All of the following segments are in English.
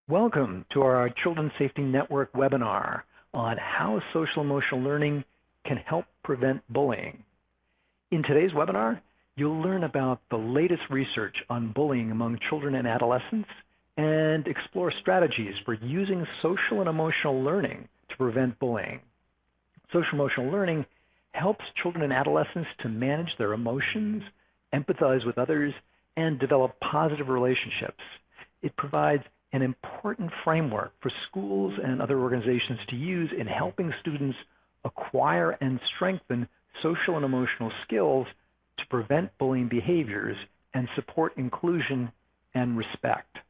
Welcome to our Children's Safety Network webinar on how social emotional learning can help prevent bullying. In today's webinar, you'll learn about the latest research on bullying among children and adolescents and explore strategies for using social and emotional learning to prevent bullying. Social emotional learning helps children and adolescents to manage their emotions, empathize with others, and develop positive relationships. It provides an important framework for schools and other organizations to use in helping students acquire and strengthen social and emotional skills to prevent bullying behaviors and support inclusion and respect.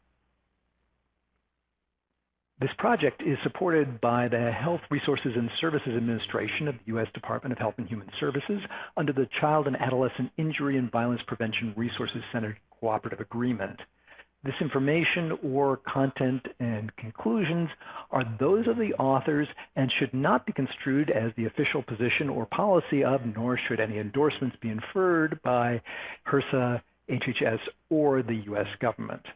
This project is supported by the Health Resources and Services Administration of the U.S. Department of Health and Human Services under the Child and Adolescent Injury and Violence Prevention Resources Center Cooperative Agreement. This information or content and conclusions are those of the authors and should not be construed as the official position or policy of, nor should any endorsements be inferred by HRSA, HHS, or the U.S. government.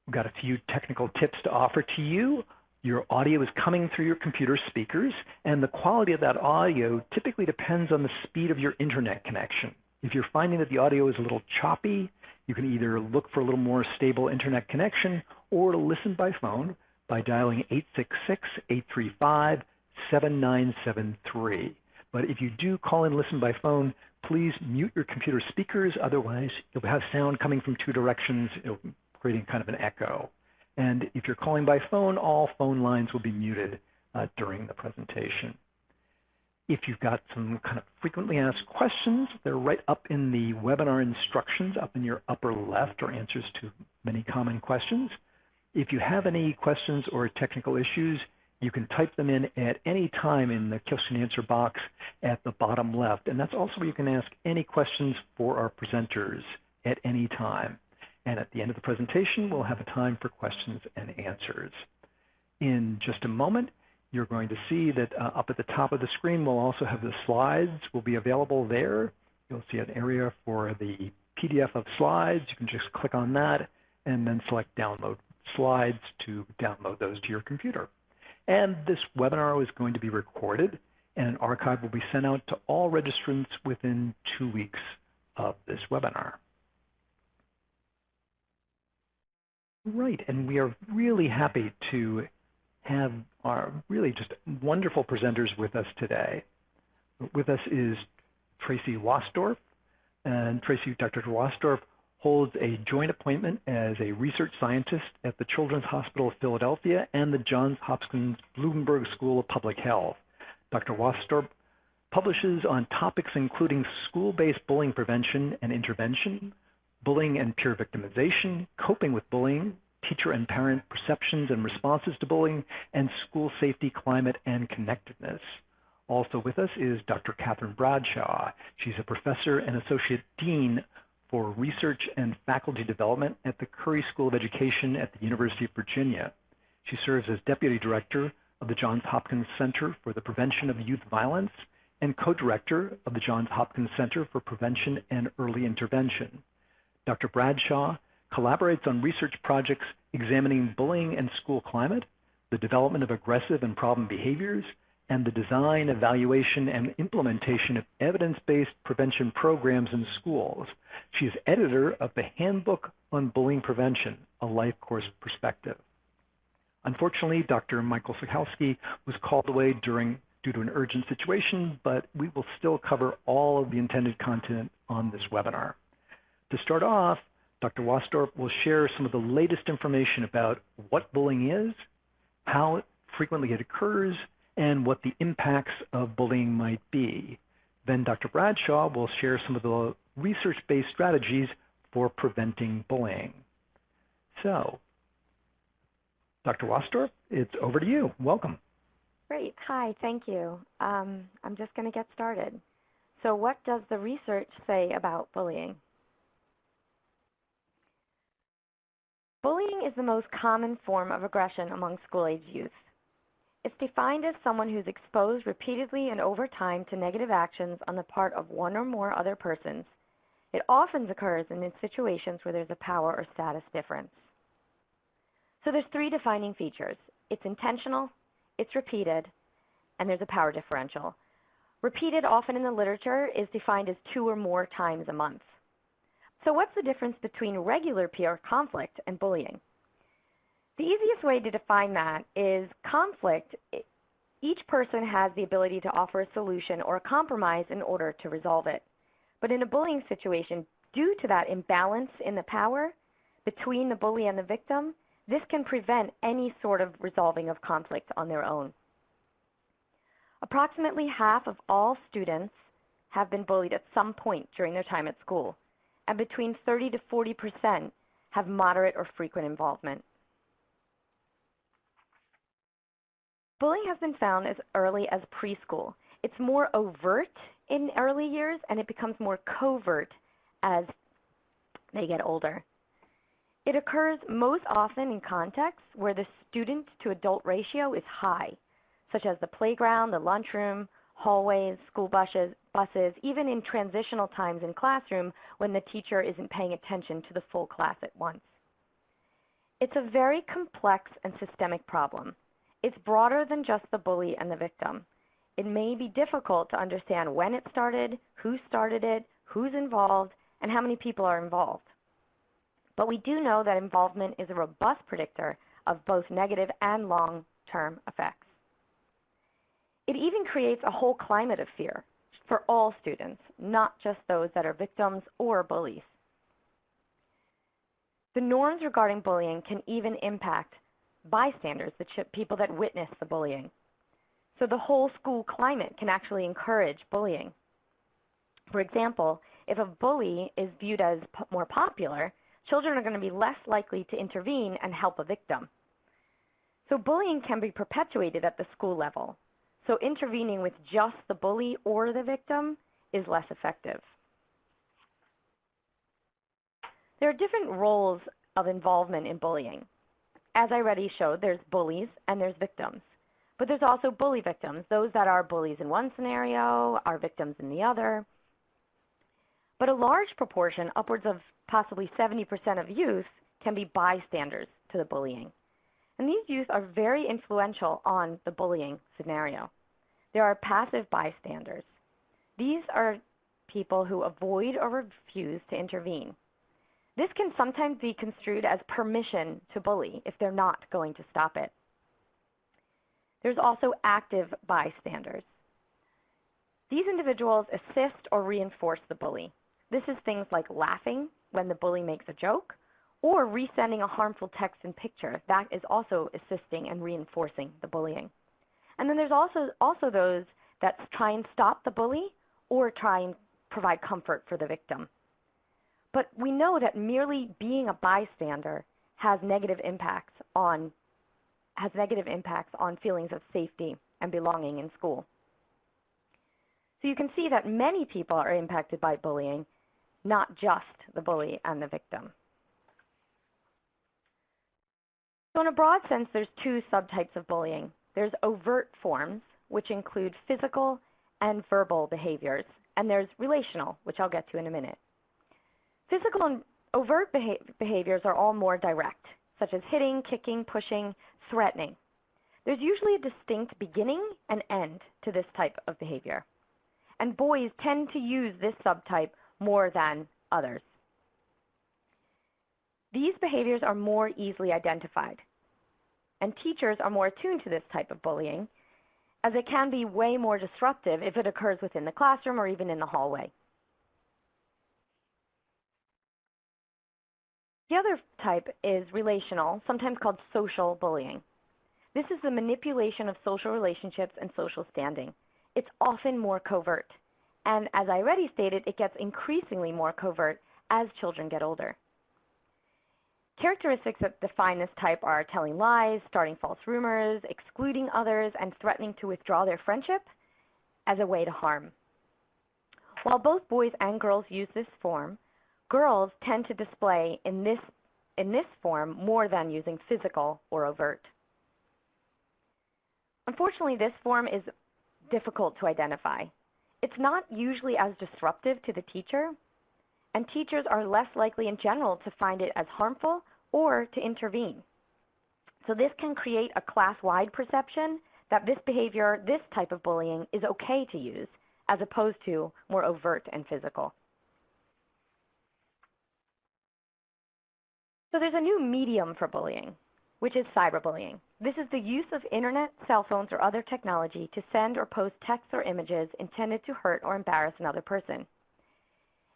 We've got a few technical tips to offer to you. Your audio is coming through your computer speakers, and the quality of that audio typically depends on the speed of your internet connection. If you're finding that the audio is a little choppy, you can either look for a little more stable internet connection or listen by phone by dialing 866-835-7973. But if you do call and listen by phone, please mute your computer speakers. Otherwise, you'll have sound coming from two directions, creating kind of an echo. And if you're calling by phone, all phone lines will be muted during the presentation. If you've got some kind of frequently asked questions, they're right up in the webinar instructions up in your upper left, or answers to many common questions. If you have any questions or technical issues, you can type them in at any time in the question and answer box at the bottom left. And that's also where you can ask any questions for our presenters at any time. And at the end of the presentation, we'll have a time for questions and answers. In just a moment, you're going to see that up at the top of the screen, we'll also have the slides will be available there. You'll see an area for the PDF of slides. You can just click on that and then select Download Slides to download those to your computer. And this webinar is going to be recorded, and an archive will be sent out to all registrants within 2 weeks of this webinar. Right, and we are really happy to have our really just wonderful presenters with us today. With us is Tracy Waasdorp, and Dr. Waasdorp holds a joint appointment as a research scientist at the Children's Hospital of Philadelphia and the Johns Hopkins Bloomberg School of Public Health. Dr. Waasdorp publishes on topics including school-based bullying prevention and intervention, bullying and peer victimization, coping with bullying, teacher and parent perceptions and responses to bullying, and school safety, climate, and connectedness. Also with us is Dr. Catherine Bradshaw. She's a professor and associate dean for research and faculty development at the Curry School of Education at the University of Virginia. She serves as deputy director of the Johns Hopkins Center for the Prevention of Youth Violence and co-director of the Johns Hopkins Center for Prevention and Early Intervention. Dr. Bradshaw collaborates on research projects examining bullying and school climate, the development of aggressive and problem behaviors, and the design, evaluation, and implementation of evidence-based prevention programs in schools. She is editor of the Handbook on Bullying Prevention, a Life Course Perspective. Unfortunately, Dr. Michael Sikowski was called away due to an urgent situation, but we will still cover all of the intended content on this webinar. To start off, Dr. Waasdorp will share some of the latest information about what bullying is, how frequently it occurs, and what the impacts of bullying might be. Then Dr. Bradshaw will share some of the research-based strategies for preventing bullying. So, Dr. Waasdorp, it's over to you. Welcome. Great. Hi, thank you. I'm just going to get started. So what does the research say about bullying? Bullying is the most common form of aggression among school-age youth. It's defined as someone who's exposed repeatedly and over time to negative actions on the part of one or more other persons. It often occurs in situations where there's a power or status difference. So there's three defining features. It's intentional, it's repeated, and there's a power differential. Repeated, often in the literature, is defined as 2 or more times a month. So what's the difference between regular peer conflict and bullying? The easiest way to define that is conflict. Each person has the ability to offer a solution or a compromise in order to resolve it. But in a bullying situation, due to that imbalance in the power between the bully and the victim, this can prevent any sort of resolving of conflict on their own. Approximately half of all students have been bullied at some point during their time at school, and between 30 to 40% have moderate or frequent involvement. Bullying has been found as early as preschool. It's more overt in early years, and it becomes more covert as they get older. It occurs most often in contexts where the student-to-adult ratio is high, such as the playground, the lunchroom, hallways, school buses, even in transitional times in classroom when the teacher isn't paying attention to the full class at once. It's a very complex and systemic problem. It's broader than just the bully and the victim. It may be difficult to understand when it started, who started it, who's involved, and how many people are involved. But we do know that involvement is a robust predictor of both negative and long-term effects. It even creates a whole climate of fear for all students, not just those that are victims or bullies. The norms regarding bullying can even impact bystanders, the people that witness the bullying. So the whole school climate can actually encourage bullying. For example, if a bully is viewed as more popular, children are going to be less likely to intervene and help a victim. So bullying can be perpetuated at the school level. So intervening with just the bully or the victim is less effective. There are different roles of involvement in bullying. As I already showed, there's bullies and there's victims. But there's also bully victims. Those that are bullies in one scenario are victims in the other. But a large proportion, upwards of possibly 70% of youth, can be bystanders to the bullying. And these youth are very influential on the bullying scenario. There are passive bystanders. These are people who avoid or refuse to intervene. This can sometimes be construed as permission to bully if they're not going to stop it. There's also active bystanders. These individuals assist or reinforce the bully. This is things like laughing when the bully makes a joke, or resending a harmful text and picture. That is also assisting and reinforcing the bullying. And then there's also those that try and stop the bully or try and provide comfort for the victim. But we know that merely being a bystander has negative impacts on feelings of safety and belonging in school. So you can see that many people are impacted by bullying, not just the bully and the victim. So in a broad sense, there's two subtypes of bullying. There's overt forms, which include physical and verbal behaviors, and there's relational, which I'll get to in a minute. Physical and overt behaviors are all more direct, such as hitting, kicking, pushing, threatening. There's usually a distinct beginning and end to this type of behavior. And boys tend to use this subtype more than others. These behaviors are more easily identified. And teachers are more attuned to this type of bullying, as it can be way more disruptive if it occurs within the classroom or even in the hallway. The other type is relational, sometimes called social bullying. This is the manipulation of social relationships and social standing. It's often more covert. And as I already stated, it gets increasingly more covert as children get older. Characteristics that define this type are telling lies, starting false rumors, excluding others, and threatening to withdraw their friendship as a way to harm. While both boys and girls use this form, girls tend to display in this form more than using physical or overt. Unfortunately, this form is difficult to identify. It's not usually as disruptive to the teacher, and teachers are less likely in general to find it as harmful or to intervene. So this can create a class-wide perception that this behavior, this type of bullying, is okay to use, as opposed to more overt and physical. So there's a new medium for bullying, which is cyberbullying. This is the use of internet, cell phones, or other technology to send or post texts or images intended to hurt or embarrass another person.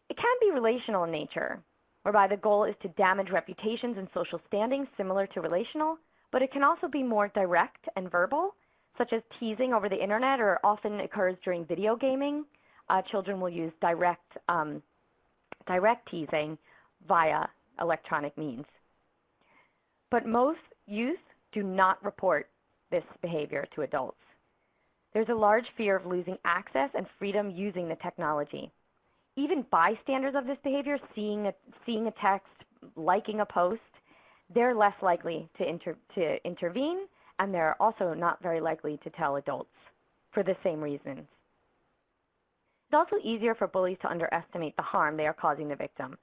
It can be relational in nature, whereby the goal is to damage reputations and social standings similar to relational, but it can also be more direct and verbal, such as teasing over the internet, or often occurs during video gaming. Children will use direct teasing via electronic means. But most youth do not report this behavior to adults. There's a large fear of losing access and freedom using the technology. Even bystanders of this behavior, seeing a text, liking a post, they're less likely to intervene, and they're also not very likely to tell adults for the same reasons. It's also easier for bullies to underestimate the harm they are causing the victim.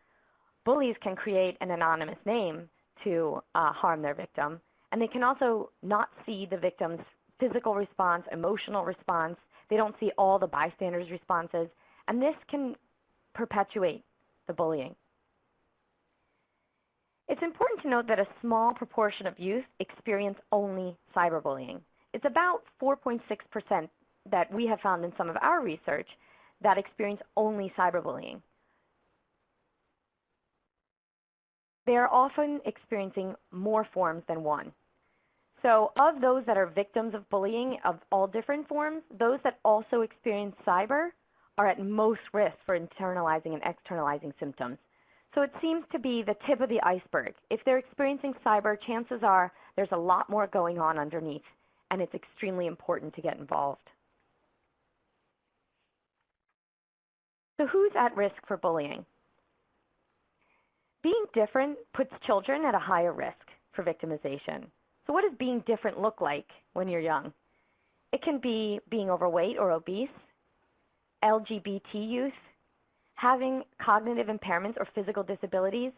Bullies can create an anonymous name to harm their victim, and they can also not see the victim's physical response, emotional response. They don't see all the bystanders' responses, and this can perpetuate the bullying. It's important to note that a small proportion of youth experience only cyberbullying. It's about 4.6% that we have found in some of our research that experience only cyberbullying. They are often experiencing more forms than one. So of those that are victims of bullying of all different forms, those that also experience cyber are at most risk for internalizing and externalizing symptoms. So it seems to be the tip of the iceberg. If they're experiencing cyber, chances are there's a lot more going on underneath, and it's extremely important to get involved. So who's at risk for bullying? Being different puts children at a higher risk for victimization. So what does being different look like when you're young? It can be being overweight or obese, LGBT youth, having cognitive impairments or physical disabilities.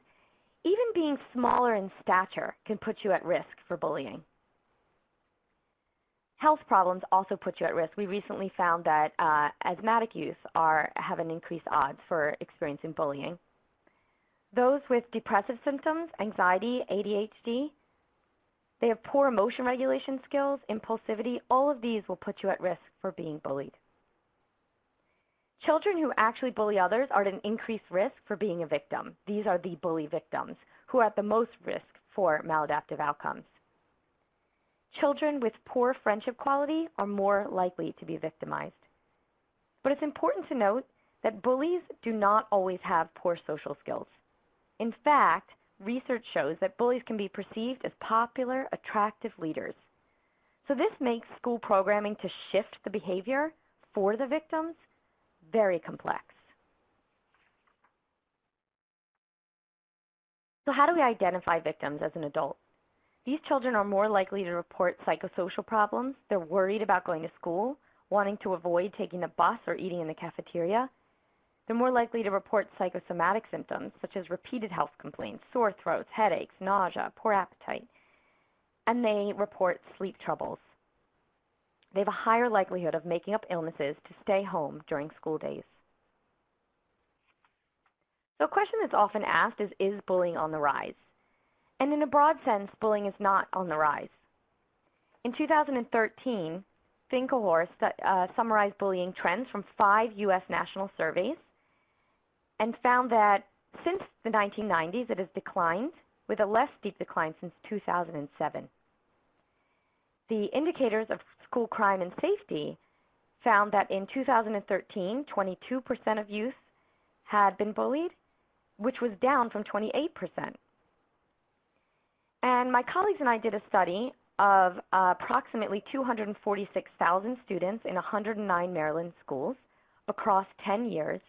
Even being smaller in stature can put you at risk for bullying. Health problems also put you at risk. We recently found that asthmatic youth have an increased odds for experiencing bullying. Those with depressive symptoms, anxiety, ADHD, they have poor emotion regulation skills, impulsivity. All of these will put you at risk for being bullied. Children who actually bully others are at an increased risk for being a victim. These are the bully victims who are at the most risk for maladaptive outcomes. Children with poor friendship quality are more likely to be victimized. But it's important to note that bullies do not always have poor social skills. In fact, research shows that bullies can be perceived as popular, attractive leaders. So this makes school programming to shift the behavior for the victims very complex. So how do we identify victims as an adult? These children are more likely to report psychosocial problems. They're worried about going to school, wanting to avoid taking the bus or eating in the cafeteria. They're more likely to report psychosomatic symptoms, such as repeated health complaints, sore throats, headaches, nausea, poor appetite. And they report sleep troubles. They have a higher likelihood of making up illnesses to stay home during school days. So a question that's often asked is bullying on the rise? And in a broad sense, bullying is not on the rise. In 2013, Finkelhorst summarized bullying trends from 5 U.S. national surveys and found that since the 1990s, it has declined, with a less steep decline since 2007. The indicators of school crime and safety found that in 2013, 22% of youth had been bullied, which was down from 28%. And my colleagues and I did a study of approximately 246,000 students in 109 Maryland schools across 10 years,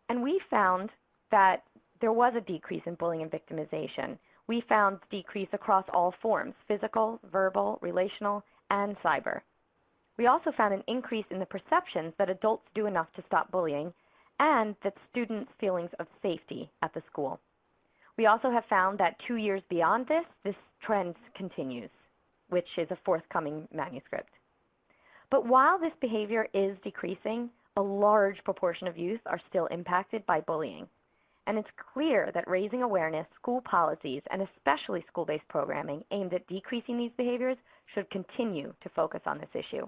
and we found that there was a decrease in bullying and victimization. We found decrease across all forms, physical, verbal, relational, and cyber. We also found an increase in the perceptions that adults do enough to stop bullying and that students' feelings of safety at the school. We also have found that 2 years beyond this trend continues. which is a forthcoming manuscript. But while this behavior is decreasing, a large proportion of youth are still impacted by bullying. And it's clear that raising awareness, school policies, and especially school-based programming aimed at decreasing these behaviors should continue to focus on this issue.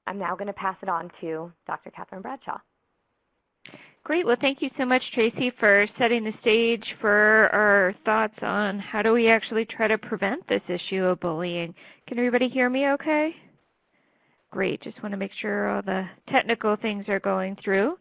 I'm now going to pass it on to Dr. Catherine Bradshaw. Great. Well, thank you so much, Tracy, for setting the stage for our thoughts on how do we actually try to prevent this issue of bullying. Can everybody hear me okay? Great. Just want to make sure all the technical things are going through.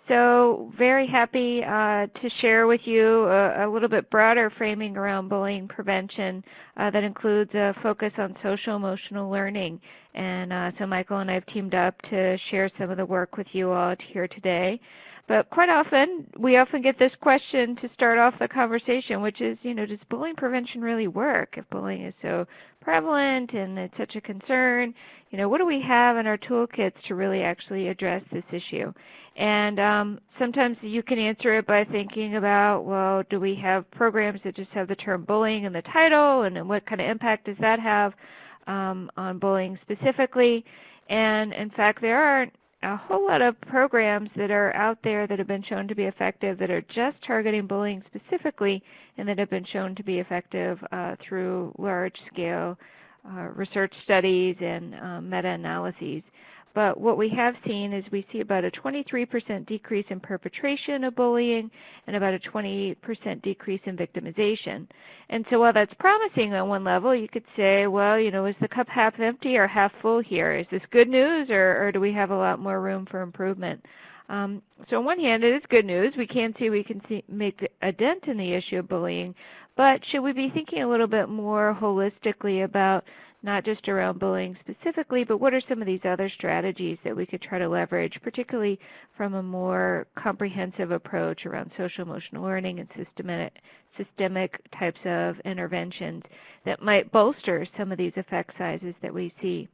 So very happy to share with you a little bit broader framing around bullying prevention that includes a focus on social-emotional learning. And so Michael and I have teamed up to share some of the work with you all here today. But quite often, we often get this question to start off the conversation, which is, does bullying prevention really work? If bullying is so prevalent and it's such a concern, what do we have in our toolkits to really actually address this issue? And sometimes you can answer it by thinking about, well, do we have programs that just have the term bullying in the title, and what kind of impact does that have on bullying specifically? And in fact, there aren't a whole lot of programs that are out there that have been shown to be effective that are just targeting bullying specifically and that have been shown to be effective through large-scale research studies and meta-analyses. But what we have seen is we see about a 23% decrease in perpetration of bullying and about a 20% decrease in victimization. And so while that's promising on one level, you could say, well, is the cup half empty or half full here? Is this good news, or do we have a lot more room for improvement? So on one hand, it is good news. We can make a dent in the issue of bullying. But should we be thinking a little bit more holistically about not just around bullying specifically, but what are some of these other strategies that we could try to leverage, particularly from a more comprehensive approach around social-emotional learning and systemic types of interventions that might bolster some of these effect sizes that we see?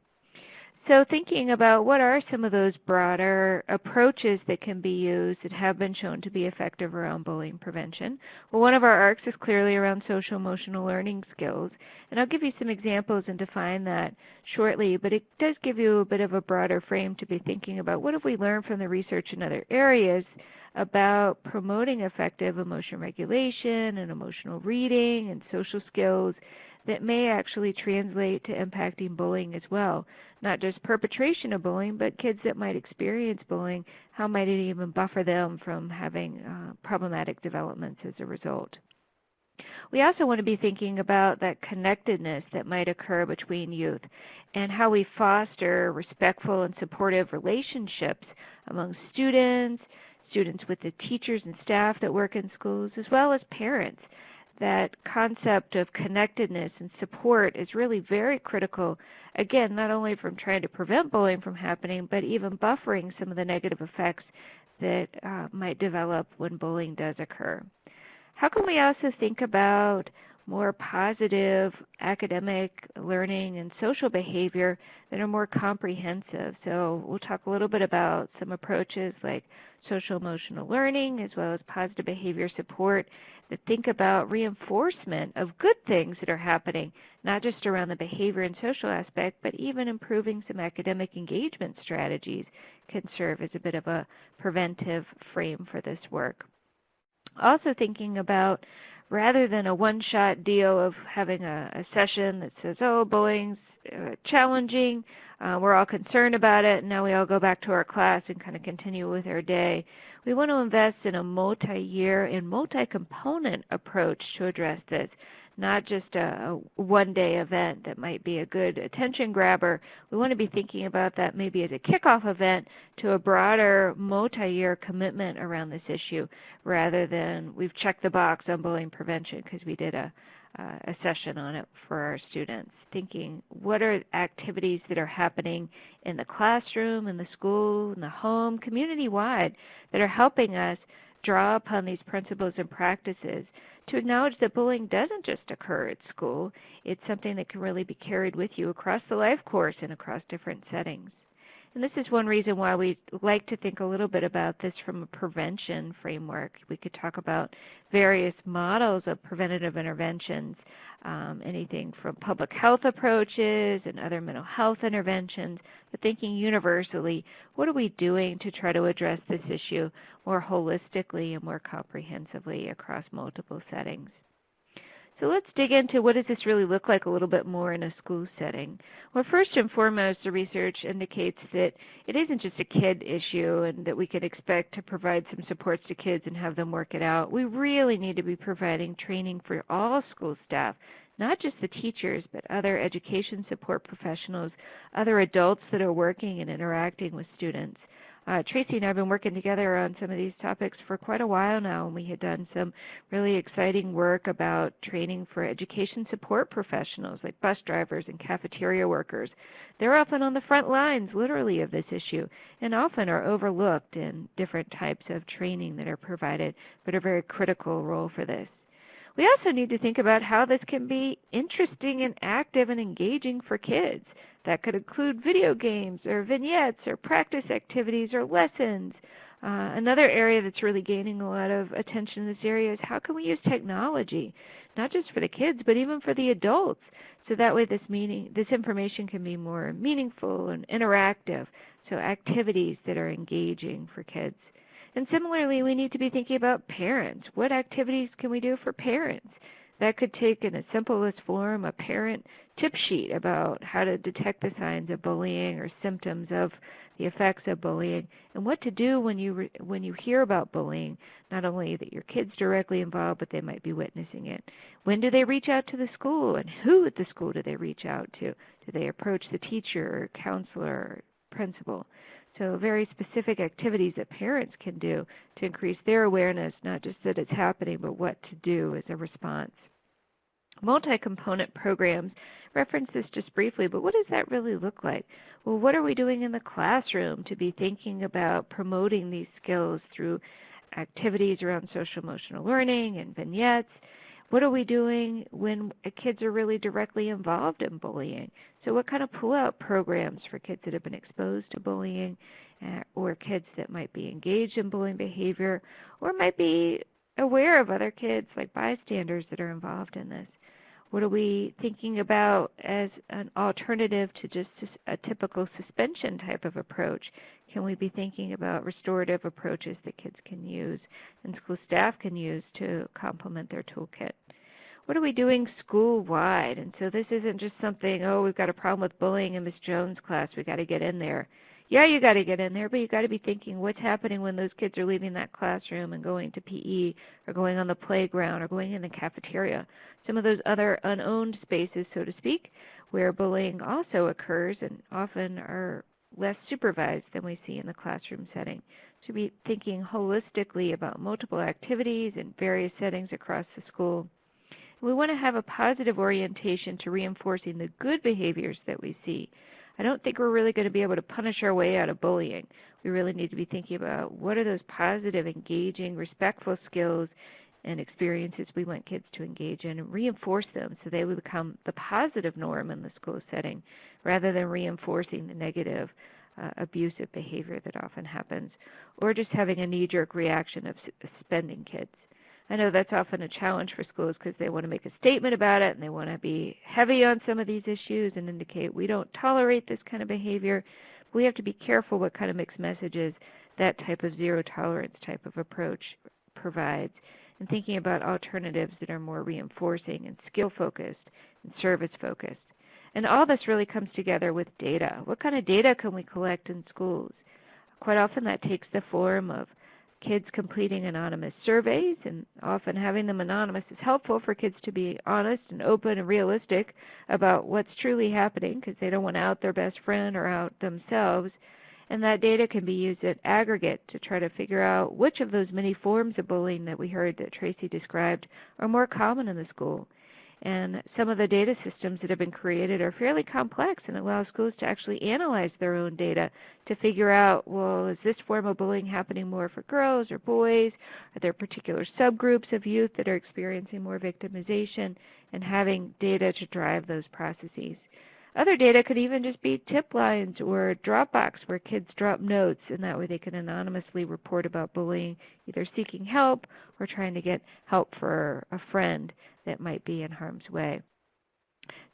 So thinking about what are some of those broader approaches that can be used that have been shown to be effective around bullying prevention. Well, one of our arcs is clearly around social-emotional learning skills. And I'll give you some examples and define that shortly, but it does give you a bit of a broader frame to be thinking about what have we learned from the research in other areas about promoting effective emotion regulation and emotional reading and social skills that may actually translate to impacting bullying as well. Not just perpetration of bullying, but kids that might experience bullying, how might it even buffer them from having problematic developments as a result? We also want to be thinking about that connectedness that might occur between youth and how we foster respectful and supportive relationships among students with the teachers and staff that work in schools, as well as parents. That concept of connectedness and support is really very critical, again, not only from trying to prevent bullying from happening, but even buffering some of the negative effects that might develop when bullying does occur. How can we also think about more positive academic learning and social behavior that are more comprehensive? So we'll talk a little bit about some approaches like social-emotional learning as well as positive behavior support that think about reinforcement of good things that are happening, not just around the behavior and social aspect, but even improving some academic engagement strategies can serve as a bit of a preventive frame for this work. Also thinking about, rather than a one-shot deal of having a session that says, oh, bullying's challenging, we're all concerned about it, and now we all go back to our class and kind of continue with our day. We want to invest in a multi-year and multi-component approach to address this, not just a one-day event that might be a good attention grabber. We want to be thinking about that maybe as a kickoff event to a broader multi-year commitment around this issue, rather than we've checked the box on bullying prevention because we did a session on it for our students, thinking what are activities that are happening in the classroom, in the school, in the home, community-wide, that are helping us draw upon these principles and practices to acknowledge that bullying doesn't just occur at school. It's something that can really be carried with you across the life course and across different settings. And this is one reason why we like to think a little bit about this from a prevention framework. We could talk about various models of preventative interventions, anything from public health approaches and other mental health interventions, but thinking universally, what are we doing to try to address this issue more holistically and more comprehensively across multiple settings? So let's dig into what does this really look like a little bit more in a school setting. Well, first and foremost, the research indicates that it isn't just a kid issue and that we can expect to provide some supports to kids and have them work it out. We really need to be providing training for all school staff, not just the teachers, but other education support professionals, other adults that are working and interacting with students. Tracy and I have been working together on some of these topics for quite a while now, and we had done some really exciting work about training for education support professionals like bus drivers and cafeteria workers. They're often on the front lines, literally, of this issue, and often are overlooked in different types of training that are provided, but a very critical role for this. We also need to think about how this can be interesting and active and engaging for kids. That could include video games or vignettes or practice activities or lessons. Another area that's really gaining a lot of attention in this area is how can we use technology, not just for the kids, but even for the adults, so that way this information can be more meaningful and interactive, so activities that are engaging for kids. And similarly, we need to be thinking about parents. What activities can we do for parents? That could take in its simplest form a parent tip sheet about how to detect the signs of bullying or symptoms of the effects of bullying, and what to do when you hear about bullying, not only that your kid's directly involved, but they might be witnessing it. When do they reach out to the school, and who at the school do they reach out to? Do they approach the teacher or counselor or principal? So very specific activities that parents can do to increase their awareness, not just that it's happening, but what to do as a response. Multi-component programs, reference this just briefly, but what does that really look like? Well, what are we doing in the classroom to be thinking about promoting these skills through activities around social emotional learning and vignettes? What are we doing when kids are really directly involved in bullying? So what kind of pull-out programs for kids that have been exposed to bullying or kids that might be engaged in bullying behavior or might be aware of other kids like bystanders that are involved in this? What are we thinking about as an alternative to just a typical suspension type of approach? Can we be thinking about restorative approaches that kids can use and school staff can use to complement their toolkit? What are we doing school-wide? And so this isn't just something, oh, we've got a problem with bullying in Miss Jones' class, we've got to get in there. Yeah, you got to get in there, but you got to be thinking what's happening when those kids are leaving that classroom and going to PE or going on the playground or going in the cafeteria. Some of those other unowned spaces, so to speak, where bullying also occurs and often are less supervised than we see in the classroom setting. So be thinking holistically about multiple activities in various settings across the school. We want to have a positive orientation to reinforcing the good behaviors that we see. I don't think we're really going to be able to punish our way out of bullying. We really need to be thinking about what are those positive, engaging, respectful skills and experiences we want kids to engage in and reinforce them so they will become the positive norm in the school setting rather than reinforcing the negative, abusive behavior that often happens or just having a knee-jerk reaction of suspending kids. I know that's often a challenge for schools because they want to make a statement about it and they want to be heavy on some of these issues and indicate we don't tolerate this kind of behavior. We have to be careful what kind of mixed messages that type of zero tolerance type of approach provides and thinking about alternatives that are more reinforcing and skill-focused and service-focused. And all this really comes together with data. What kind of data can we collect in schools? Quite often that takes the form of kids completing anonymous surveys, and often having them anonymous is helpful for kids to be honest and open and realistic about what's truly happening because they don't want to out their best friend or out themselves. And that data can be used at aggregate to try to figure out which of those many forms of bullying that we heard that Tracy described are more common in the school. And some of the data systems that have been created are fairly complex and allow schools to actually analyze their own data to figure out, well, is this form of bullying happening more for girls or boys? Are there particular subgroups of youth that are experiencing more victimization? And having data to drive those processes. Other data could even just be tip lines or Dropbox where kids drop notes, and that way they can anonymously report about bullying, either seeking help or trying to get help for a friend that might be in harm's way.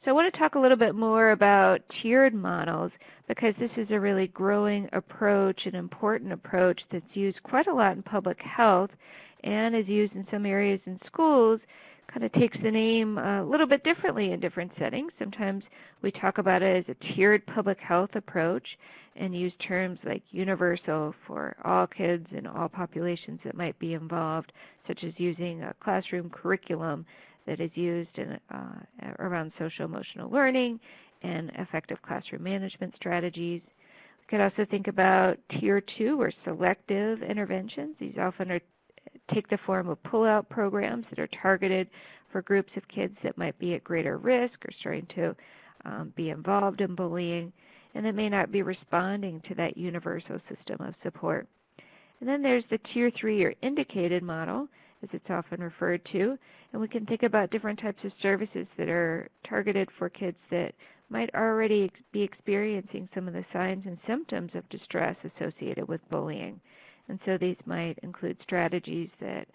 So I want to talk a little bit more about tiered models because this is a really growing approach, an important approach that's used quite a lot in public health and is used in some areas in schools. Kind of takes the name a little bit differently in different settings. Sometimes we talk about it as a tiered public health approach and use terms like universal for all kids and all populations that might be involved, such as using a classroom curriculum that is used around social emotional learning and effective classroom management strategies. We could also think about Tier 2 or selective interventions. These often take the form of pull-out programs that are targeted for groups of kids that might be at greater risk or starting to be involved in bullying and that may not be responding to that universal system of support. And then there's the Tier 3 or indicated model, as it's often referred to, and we can think about different types of services that are targeted for kids that might already be experiencing some of the signs and symptoms of distress associated with bullying. And so these might include strategies that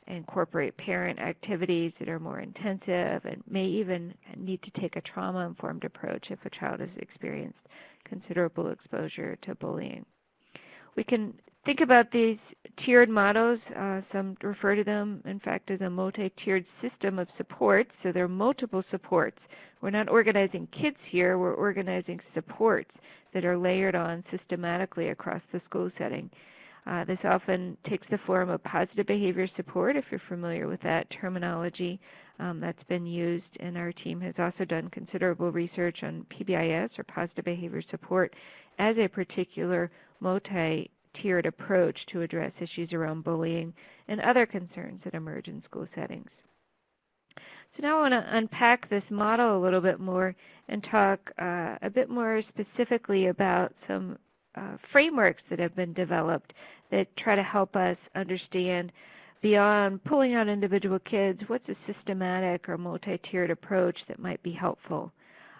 incorporate parent activities that are more intensive and may even need to take a trauma-informed approach if a child has experienced considerable exposure to bullying. We can think about these tiered models. Some refer to them, in fact, as a multi-tiered system of supports. So there are multiple supports. We're not organizing kids here. We're organizing supports that are layered on systematically across the school setting. This often takes the form of positive behavior support, if you're familiar with that terminology. That's been used, and our team has also done considerable research on PBIS, or positive behavior support, as a particular multi-tiered approach to address issues around bullying and other concerns that emerge in school settings. So now I want to unpack this model a little bit more and talk a bit more specifically about some frameworks that have been developed that try to help us understand, beyond pulling out individual kids, what's a systematic or multi-tiered approach that might be helpful.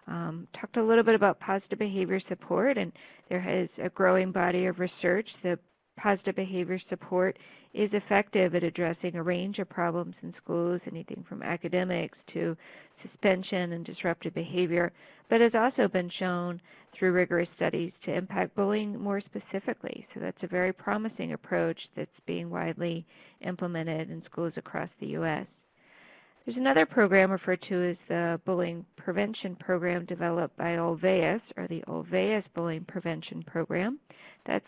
Talked a little bit about positive behavior support, and there is a growing body of research that positive behavior support is effective at addressing a range of problems in schools, anything from academics to suspension and disruptive behavior, but has also been shown through rigorous studies to impact bullying more specifically. So that's a very promising approach that's being widely implemented in schools across the U.S. There's another program referred to as the Bullying Prevention Program developed by Olveus, or the Olveus Bullying Prevention Program. That's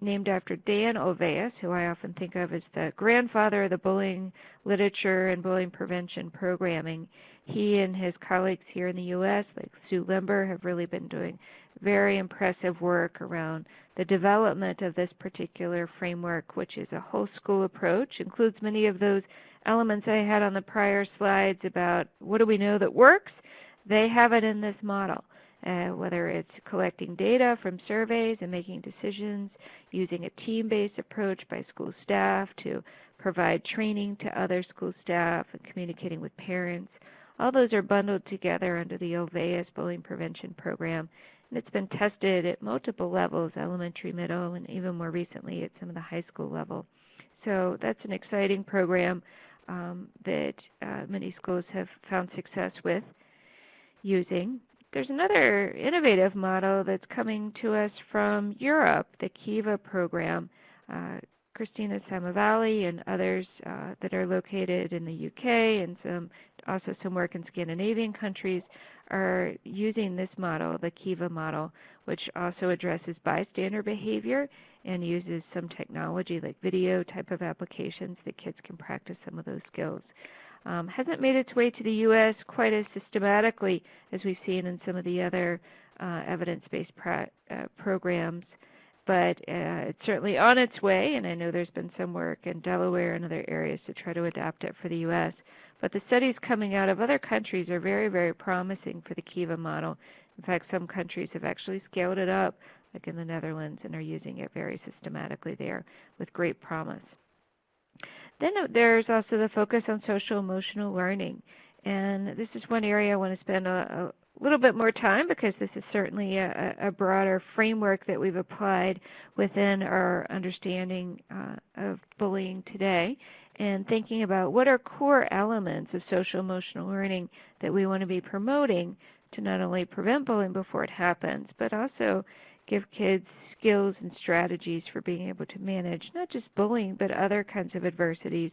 named after Dan Olveus, who I often think of as the grandfather of the bullying literature and bullying prevention programming. He and his colleagues here in the U.S., like Sue Limber, have really been doing very impressive work around the development of this particular framework, which is a whole school approach, includes many of those elements I had on the prior slides about what do we know that works. They have it in this model. Whether it's collecting data from surveys and making decisions, using a team-based approach by school staff to provide training to other school staff and communicating with parents. All those are bundled together under the Olveus Bullying Prevention Program, and it's been tested at multiple levels, elementary, middle, and even more recently at some of the high school level. So that's an exciting program that many schools have found success with using. There's another innovative model that's coming to us from Europe, the Kiva program. Christina Samavalli and others that are located in the UK and also some work in Scandinavian countries are using this model, the Kiva model, which also addresses bystander behavior and uses some technology like video type of applications that kids can practice some of those skills. Hasn't made its way to the U.S. quite as systematically as we've seen in some of the other evidence-based programs, but it's certainly on its way, and I know there's been some work in Delaware and other areas to try to adapt it for the U.S. But the studies coming out of other countries are very, very promising for the Kiva model. In fact, some countries have actually scaled it up, like in the Netherlands, and are using it very systematically there with great promise. Then there's also the focus on social emotional learning, and this is one area I want to spend a little bit more time because this is certainly a broader framework that we've applied within our understanding of bullying today, and thinking about what are core elements of social emotional learning that we want to be promoting to not only prevent bullying before it happens, but also give kids skills and strategies for being able to manage not just bullying, but other kinds of adversities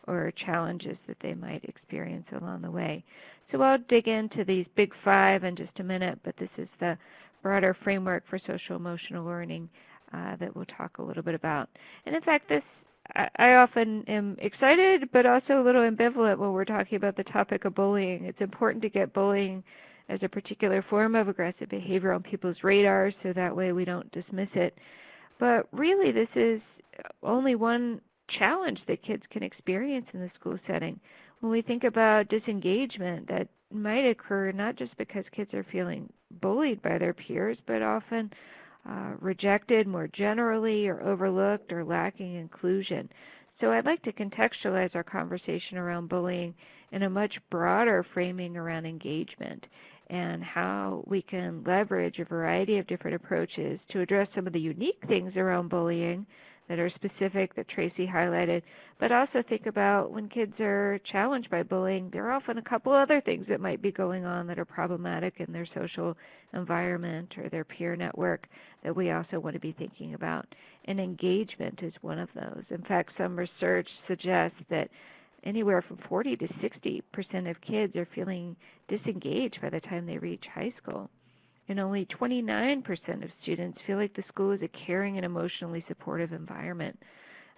or challenges that they might experience along the way. So I'll dig into these big five in just a minute, but this is the broader framework for social emotional learning that we'll talk a little bit about. And in fact, I often am excited, but also a little ambivalent when we're talking about the topic of bullying. It's important to get bullying as a particular form of aggressive behavior on people's radars, so that way we don't dismiss it. But really, this is only one challenge that kids can experience in the school setting. When we think about disengagement, that might occur not just because kids are feeling bullied by their peers, but often rejected more generally, or overlooked, or lacking inclusion. So I'd like to contextualize our conversation around bullying in a much broader framing around engagement and how we can leverage a variety of different approaches to address some of the unique things around bullying that are specific that Tracy highlighted, but also think about when kids are challenged by bullying, there are often a couple other things that might be going on that are problematic in their social environment or their peer network that we also want to be thinking about. And engagement is one of those. In fact, some research suggests that anywhere from 40 to 60% of kids are feeling disengaged by the time they reach high school. And only 29% of students feel like the school is a caring and emotionally supportive environment.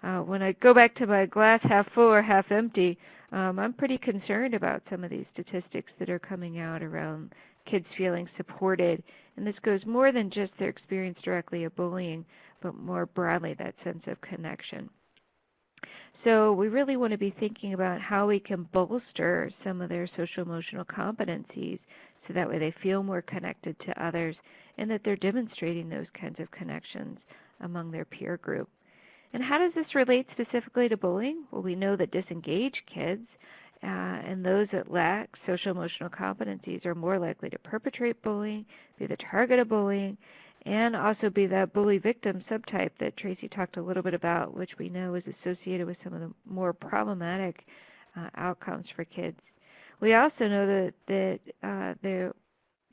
When I go back to my glass half full or half empty, I'm pretty concerned about some of these statistics that are coming out around kids feeling supported. And this goes more than just their experience directly of bullying, but more broadly that sense of connection. So we really want to be thinking about how we can bolster some of their social emotional competencies so that way they feel more connected to others and that they're demonstrating those kinds of connections among their peer group. And how does this relate specifically to bullying? Well, we know that disengaged kids and those that lack social emotional competencies are more likely to perpetrate bullying, be the target of bullying, and also be that bully victim subtype that Tracy talked a little bit about, which we know is associated with some of the more problematic outcomes for kids. We also know that the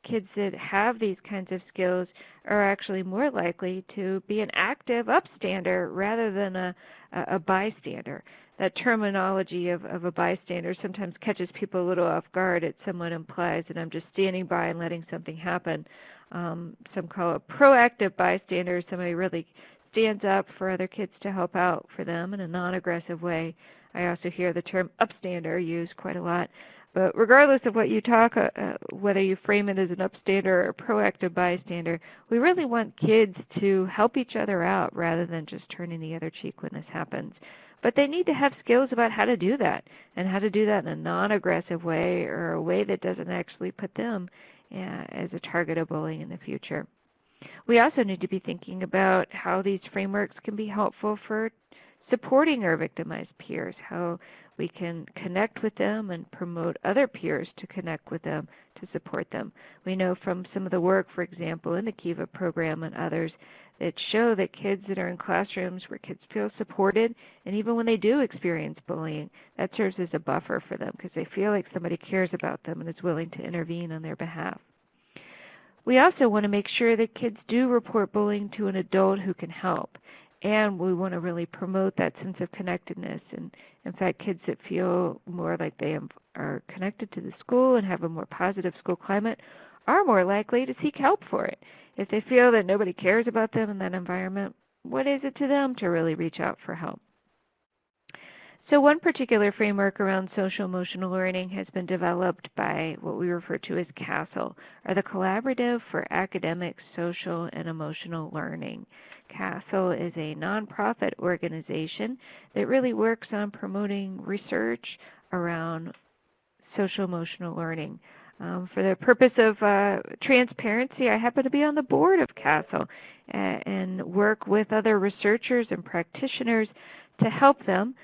kids that have these kinds of skills are actually more likely to be an active upstander rather than a bystander. That terminology of a bystander sometimes catches people a little off guard. It somewhat implies that I'm just standing by and letting something happen. Some call it proactive bystander. Somebody really stands up for other kids to help out for them in a non-aggressive way. I also hear the term upstander used quite a lot. But regardless of what you talk, whether you frame it as an upstander or a proactive bystander, we really want kids to help each other out rather than just turning the other cheek when this happens. But they need to have skills about how to do that and how to do that in a non-aggressive way or a way that doesn't actually put them as a target of bullying in the future. We also need to be thinking about how these frameworks can be helpful for supporting our victimized peers, how we can connect with them and promote other peers to connect with them to support them. We know from some of the work, for example, in the Kiva program and others, that show that kids that are in classrooms where kids feel supported, and even when they do experience bullying, that serves as a buffer for them because they feel like somebody cares about them and is willing to intervene on their behalf. We also want to make sure that kids do report bullying to an adult who can help. And we want to really promote that sense of connectedness. And in fact, kids that feel more like they are connected to the school and have a more positive school climate are more likely to seek help for it. If they feel that nobody cares about them in that environment, what is it to them to really reach out for help? So one particular framework around social emotional learning has been developed by what we refer to as CASEL, or the Collaborative for Academic, Social, and Emotional Learning. CASEL is a nonprofit organization that really works on promoting research around social emotional learning. For the purpose of transparency, I happen to be on the board of CASEL and work with other researchers and practitioners to help them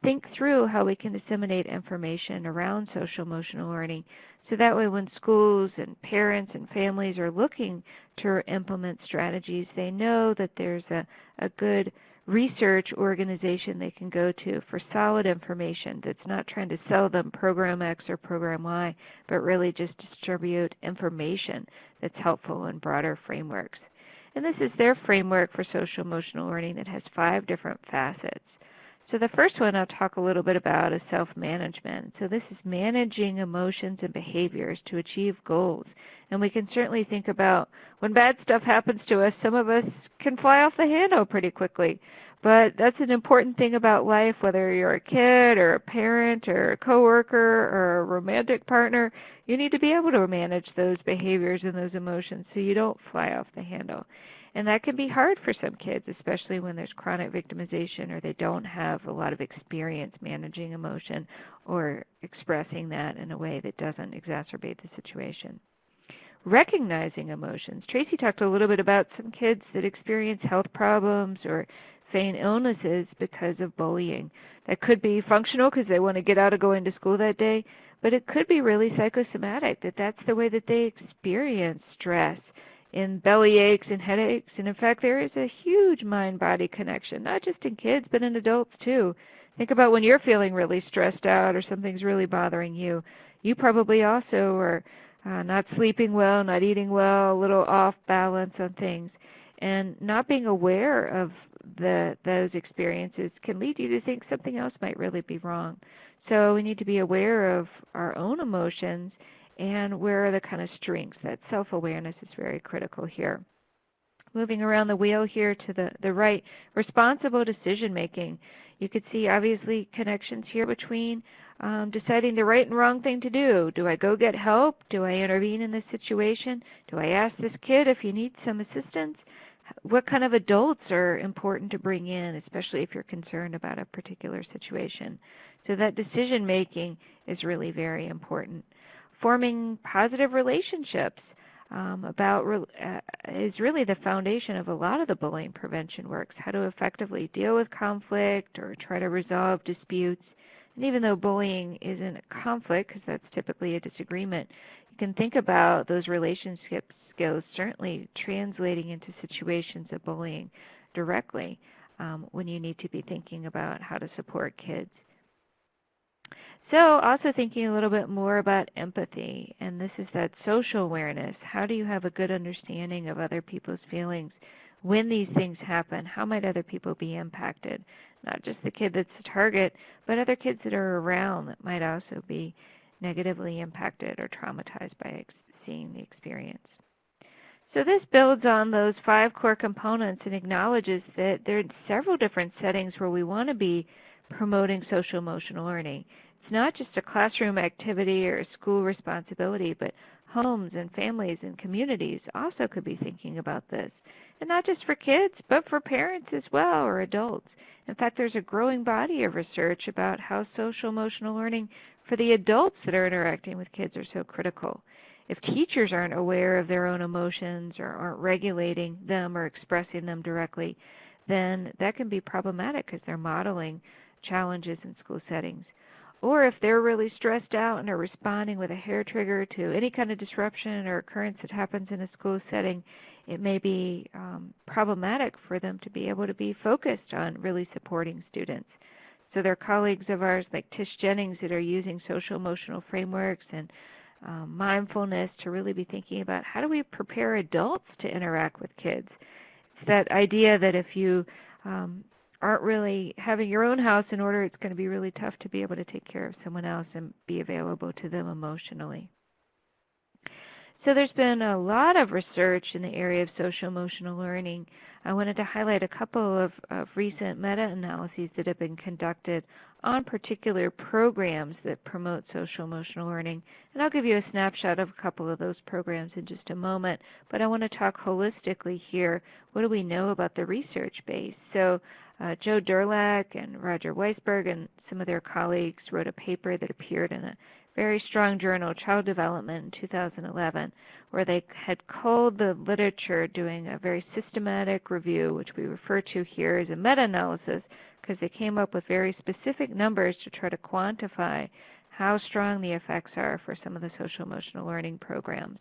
think through how we can disseminate information around social emotional learning So that way when schools and parents and families are looking to implement strategies, they know that there's a good research organization they can go to for solid information that's not trying to sell them program X or program Y, but really just distribute information that's helpful in broader frameworks. And this is their framework for social emotional learning that has 5 different facets. So the first one I'll talk a little bit about is self-management. So this is managing emotions and behaviors to achieve goals. And we can certainly think about when bad stuff happens to us, some of us can fly off the handle pretty quickly. But that's an important thing about life, whether you're a kid or a parent or a coworker or a romantic partner, you need to be able to manage those behaviors and those emotions so you don't fly off the handle. And that can be hard for some kids, especially when there's chronic victimization or they don't have a lot of experience managing emotion or expressing that in a way that doesn't exacerbate the situation. Recognizing emotions. Tracy talked a little bit about some kids that experience health problems or feign illnesses because of bullying. That could be functional because they want to get out of going to school that day, but it could be really psychosomatic, that that's the way that they experience stress in belly aches and headaches. And in fact, there is a huge mind-body connection, not just in kids, but in adults too. Think about when you're feeling really stressed out or something's really bothering you. You probably also are not sleeping well, not eating well, a little off balance on things. And not being aware of those experiences can lead you to think something else might really be wrong. So we need to be aware of our own emotions and where are the kind of strengths. That self-awareness is very critical here. Moving around the wheel here to the right, responsible decision-making. You could see obviously connections here between deciding the right and wrong thing to do. Do I go get help? Do I intervene in this situation? Do I ask this kid if he needs some assistance? What kind of adults are important to bring in, especially if you're concerned about a particular situation? So that decision-making is really very important. Forming positive relationships is really the foundation of a lot of the bullying prevention works, how to effectively deal with conflict or try to resolve disputes. And even though bullying isn't a conflict, because that's typically a disagreement, you can think about those relationship skills certainly translating into situations of bullying directly when you need to be thinking about how to support kids. So also thinking a little bit more about empathy, and this is that social awareness. How do you have a good understanding of other people's feelings when these things happen? How might other people be impacted? Not just the kid that's the target, but other kids that are around that might also be negatively impacted or traumatized by seeing the experience. So this builds on those 5 core components and acknowledges that there are several different settings where we want to be promoting social emotional learning. It's not just a classroom activity or a school responsibility, but homes and families and communities also could be thinking about this. And not just for kids, but for parents as well or adults. In fact, there's a growing body of research about how social emotional learning for the adults that are interacting with kids are so critical. If teachers aren't aware of their own emotions or aren't regulating them or expressing them directly, then that can be problematic because they're modeling challenges in school settings. Or if they're really stressed out and are responding with a hair trigger to any kind of disruption or occurrence that happens in a school setting, it may be problematic for them to be able to be focused on really supporting students. So there are colleagues of ours like Tish Jennings that are using social emotional frameworks and mindfulness to really be thinking about how do we prepare adults to interact with kids. It's that idea that if you aren't really having your own house in order, it's going to be really tough to be able to take care of someone else and be available to them emotionally. So there's been a lot of research in the area of social emotional learning. I wanted to highlight a couple of recent meta-analyses that have been conducted on particular programs that promote social emotional learning. And I'll give you a snapshot of a couple of those programs in just a moment. But I want to talk holistically here. What do we know about the research base? So Joe Durlak and Roger Weisberg and some of their colleagues wrote a paper that appeared in a very strong journal, Child Development, in 2011, where they had culled the literature doing a very systematic review, which we refer to here as a meta-analysis, because they came up with very specific numbers to try to quantify how strong the effects are for some of the social emotional learning programs.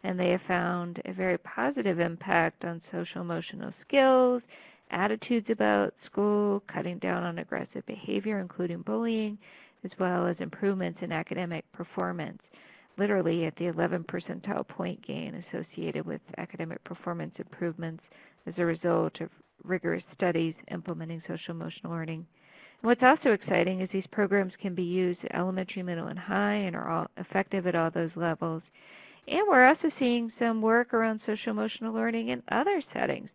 And they have found a very positive impact on social emotional skills, attitudes about school, cutting down on aggressive behavior, including bullying, as well as improvements in academic performance, literally at the 11 percentile point gain associated with academic performance improvements as a result of rigorous studies implementing social emotional learning. And what's also exciting is these programs can be used at elementary, middle, and high and are all effective at all those levels. And we're also seeing some work around social emotional learning in other settings,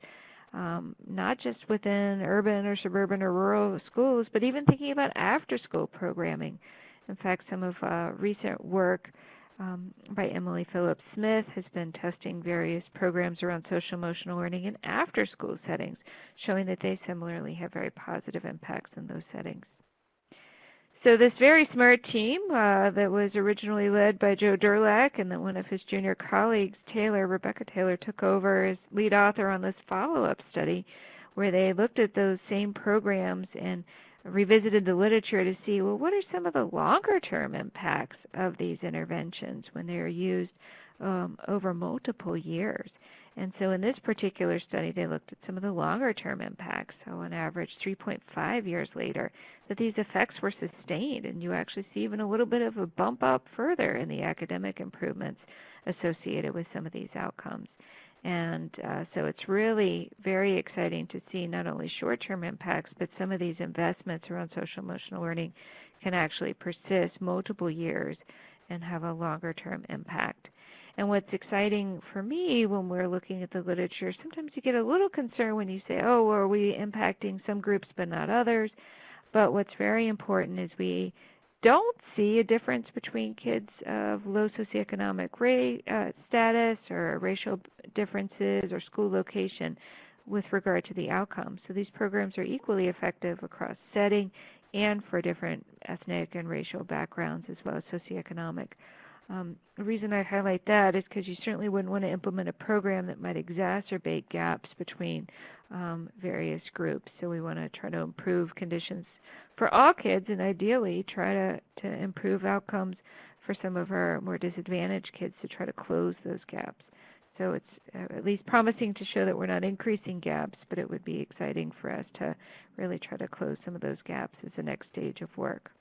not just within urban or suburban or rural schools, but even thinking about after-school programming. In fact, some of recent work by Emily Phillips Smith has been testing various programs around social emotional learning in after-school settings, showing that they similarly have very positive impacts in those settings. So this very smart team that was originally led by Joe Durlak, and then one of his junior colleagues, Rebecca Taylor, took over as lead author on this follow-up study where they looked at those same programs and revisited the literature to see, well, what are some of the longer-term impacts of these interventions when they are used over multiple years. And so in this particular study, they looked at some of the longer-term impacts. So on average, 3.5 years later, that these effects were sustained, and you actually see even a little bit of a bump up further in the academic improvements associated with some of these outcomes. And so it's really very exciting to see not only short-term impacts, but some of these investments around social emotional learning can actually persist multiple years and have a longer-term impact. And what's exciting for me when we're looking at the literature, sometimes you get a little concerned when you say, oh, are we impacting some groups but not others? But what's very important is we don't see a difference between kids of low socioeconomic status or racial differences or school location with regard to the outcomes. So these programs are equally effective across setting and for different ethnic and racial backgrounds as well as socioeconomic. The reason I highlight that is because you certainly wouldn't want to implement a program that might exacerbate gaps between various groups. So we want to try to improve conditions for all kids and ideally try to improve outcomes for some of our more disadvantaged kids to try to close those gaps. So it's at least promising to show that we're not increasing gaps, but it would be exciting for us to really try to close some of those gaps as the next stage of work.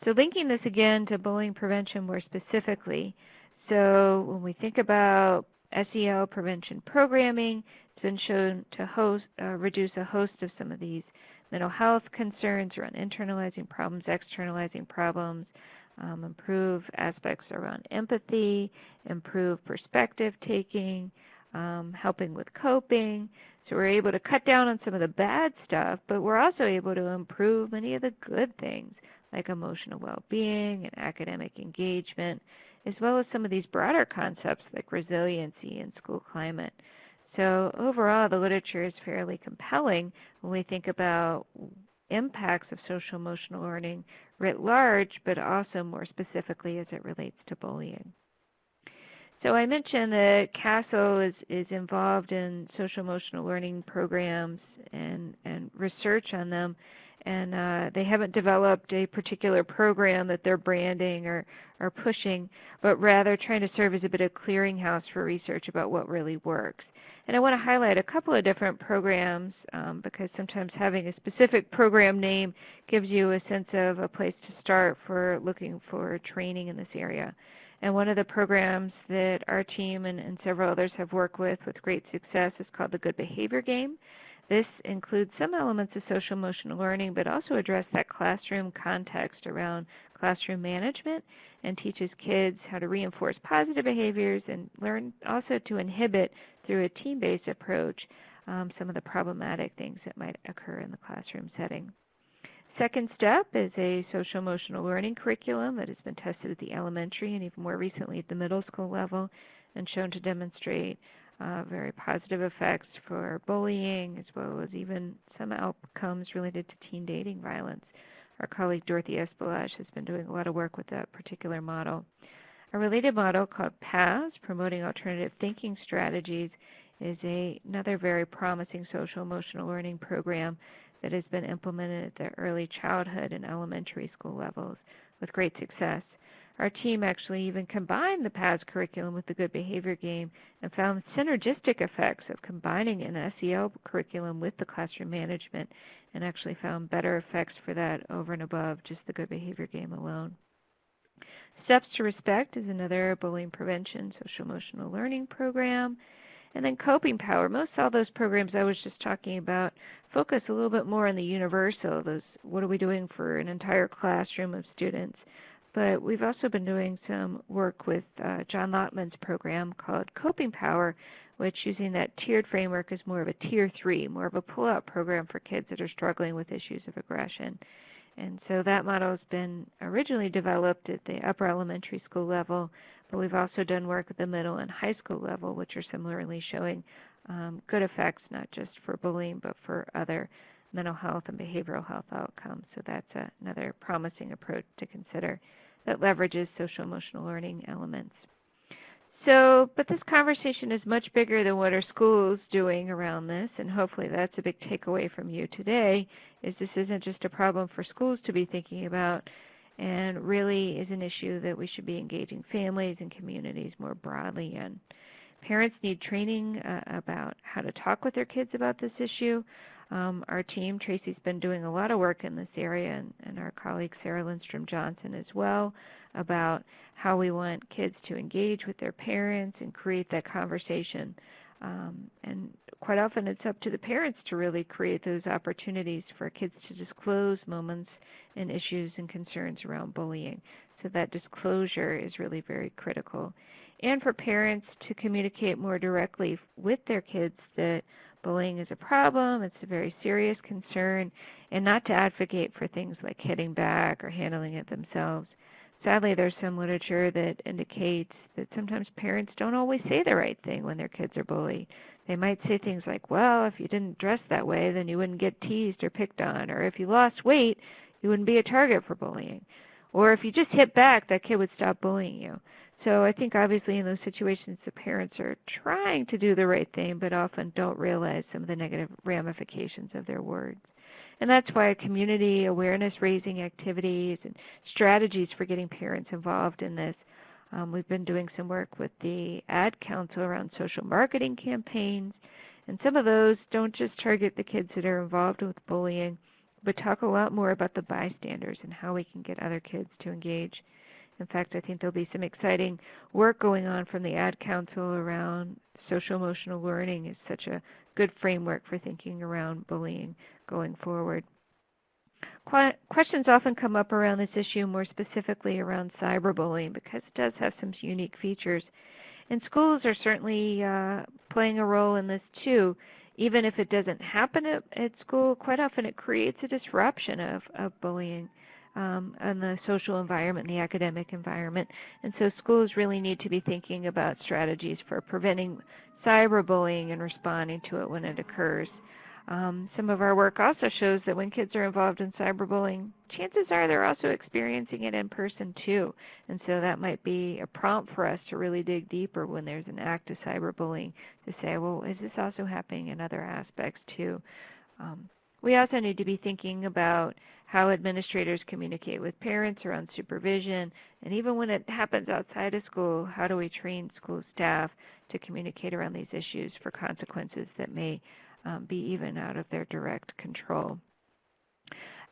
So linking this again to bullying prevention more specifically, so when we think about SEL prevention programming, it's been shown to reduce a host of some of these mental health concerns around internalizing problems, externalizing problems, improve aspects around empathy, improve perspective taking, helping with coping. So we're able to cut down on some of the bad stuff, but we're also able to improve many of the good things like emotional well-being and academic engagement, as well as some of these broader concepts like resiliency and school climate. So overall, the literature is fairly compelling when we think about impacts of social emotional learning writ large, but also more specifically as it relates to bullying. So I mentioned that CASEL is involved in social emotional learning programs and research on them, and they haven't developed a particular program that they're branding or pushing, but rather trying to serve as a bit of clearinghouse for research about what really works. And I want to highlight a couple of different programs because sometimes having a specific program name gives you a sense of a place to start for looking for training in this area. And one of the programs that our team and several others have worked with great success is called the Good Behavior Game. This includes some elements of social emotional learning, but also address that classroom context around classroom management and teaches kids how to reinforce positive behaviors and learn also to inhibit through a team-based approach some of the problematic things that might occur in the classroom setting. Second step is a social emotional learning curriculum that has been tested at the elementary and even more recently at the middle school level and shown to demonstrate very positive effects for bullying as well as even some outcomes related to teen dating violence. Our colleague Dorothy Espelage has been doing a lot of work with that particular model. A related model called PATHS, Promoting Alternative Thinking Strategies, is another very promising social emotional learning program that has been implemented at the early childhood and elementary school levels with great success. Our team actually even combined the PAS curriculum with the good behavior game and found synergistic effects of combining an SEL curriculum with the classroom management, and actually found better effects for that over and above just the good behavior game alone. Steps to Respect is another bullying prevention social emotional learning program. And then Coping Power. Most all those programs I was just talking about focus a little bit more on the universal, those what are we doing for an entire classroom of students. But we've also been doing some work with John Lottman's program called Coping Power, which using that tiered framework is more of a tier 3, more of a pull-out program for kids that are struggling with issues of aggression. And so that model has been originally developed at the upper elementary school level, but we've also done work at the middle and high school level, which are similarly showing good effects, not just for bullying, but for other mental health and behavioral health outcomes. So that's another promising approach to consider that leverages social emotional learning elements. So, but this conversation is much bigger than what are schools doing around this, and hopefully that's a big takeaway from you today, is this isn't just a problem for schools to be thinking about, and really is an issue that we should be engaging families and communities more broadly in. Parents need training about how to talk with their kids about this issue. Our team, Tracy's been doing a lot of work in this area, and our colleague Sarah Lindstrom-Johnson as well, about how we want kids to engage with their parents and create that conversation. And quite often it's up to the parents to really create those opportunities for kids to disclose moments and issues and concerns around bullying. So that disclosure is really very critical. And for parents to communicate more directly with their kids that bullying is a problem, it's a very serious concern, and not to advocate for things like hitting back or handling it themselves. Sadly, there's some literature that indicates that sometimes parents don't always say the right thing when their kids are bullied. They might say things like, well, if you didn't dress that way, then you wouldn't get teased or picked on, or if you lost weight, you wouldn't be a target for bullying. Or if you just hit back, that kid would stop bullying you. So I think obviously in those situations the parents are trying to do the right thing but often don't realize some of the negative ramifications of their words. And that's why community awareness raising activities and strategies for getting parents involved in this. We've been doing some work with the Ad Council around social marketing campaigns, and some of those don't just target the kids that are involved with bullying, but talk a lot more about the bystanders and how we can get other kids to engage. In fact, I think there'll be some exciting work going on from the Ad Council around social emotional learning is such a good framework for thinking around bullying going forward. Questions often come up around this issue, more specifically around cyberbullying, because it does have some unique features. And schools are certainly playing a role in this too. Even if it doesn't happen at school, quite often it creates a disruption of bullying in the social environment, the academic environment. And so schools really need to be thinking about strategies for preventing cyberbullying and responding to it when it occurs. Some of our work also shows that when kids are involved in cyberbullying, chances are they're also experiencing it in person too. And so that might be a prompt for us to really dig deeper when there's an act of cyberbullying to say, well, is this also happening in other aspects too? We also need to be thinking about how administrators communicate with parents around supervision, and even when it happens outside of school, how do we train school staff to communicate around these issues for consequences that may be even out of their direct control.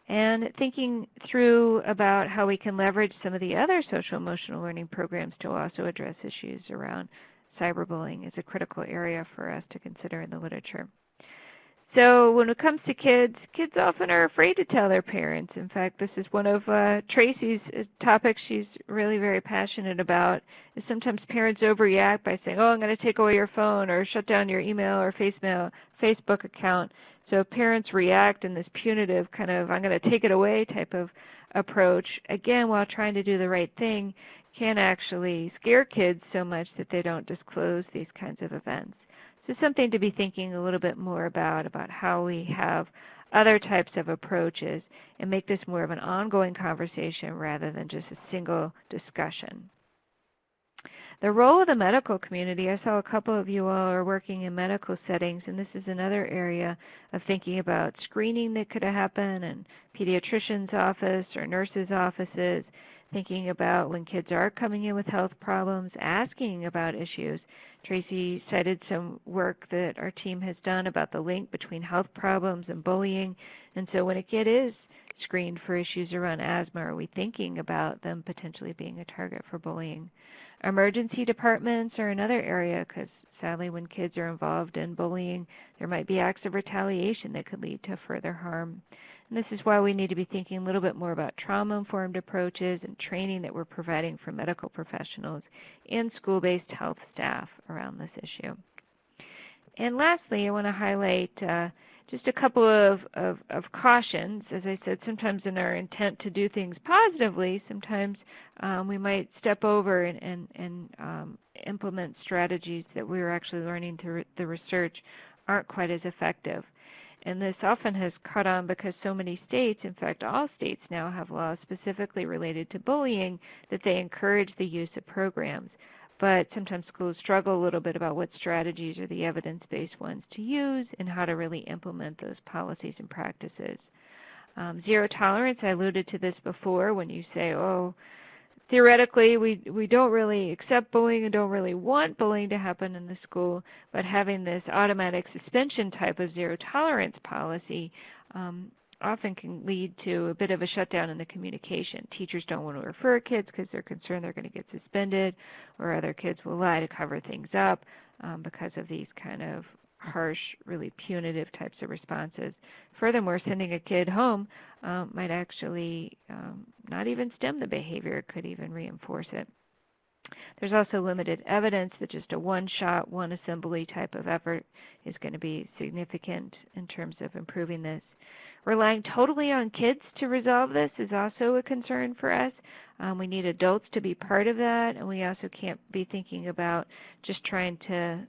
And thinking through about how we can leverage some of the other social emotional learning programs to also address issues around cyberbullying is a critical area for us to consider in the literature. So when it comes to kids often are afraid to tell their parents. In fact, this is one of Tracy's topics she's really very passionate about, is sometimes parents overreact by saying, oh, I'm going to take away your phone or shut down your email or Facebook account. So parents react in this punitive kind of, I'm going to take it away type of approach, again, while trying to do the right thing, can actually scare kids so much that they don't disclose these kinds of events. So something to be thinking a little bit more about how we have other types of approaches and make this more of an ongoing conversation rather than just a single discussion. The role of the medical community, I saw a couple of you all are working in medical settings, and this is another area of thinking about screening that could happen in pediatrician's office or nurses' offices. thinking about when kids are coming in with health problems, asking about issues. Tracy cited some work that our team has done about the link between health problems and bullying. And so when a kid is screened for issues around asthma, are we thinking about them potentially being a target for bullying? Emergency departments are another area because sadly when kids are involved in bullying, there might be acts of retaliation that could lead to further harm. And this is why we need to be thinking a little bit more about trauma-informed approaches and training that we're providing for medical professionals and school-based health staff around this issue. And lastly, I want to highlight just a couple of cautions. As I said, sometimes in our intent to do things positively, sometimes we might step over and implement strategies that we're actually learning through the research aren't quite as effective. And this often has caught on because so many states, in fact all states now have laws specifically related to bullying that they encourage the use of programs. But sometimes schools struggle a little bit about what strategies are the evidence-based ones to use and how to really implement those policies and practices. Zero tolerance, I alluded to this before when you say, oh, theoretically, we don't really accept bullying and don't really want bullying to happen in the school, but having this automatic suspension type of zero tolerance policy often can lead to a bit of a shutdown in the communication. Teachers don't want to refer kids because they're concerned they're going to get suspended, or other kids will lie to cover things up because of these kind of harsh, really punitive types of responses. Furthermore, sending a kid home might actually not even stem the behavior. It could even reinforce it. There's also limited evidence that just a one-shot, one-assembly type of effort is going to be significant in terms of improving this. Relying totally on kids to resolve this is also a concern for us. We need adults to be part of that, and we also can't be thinking about just trying to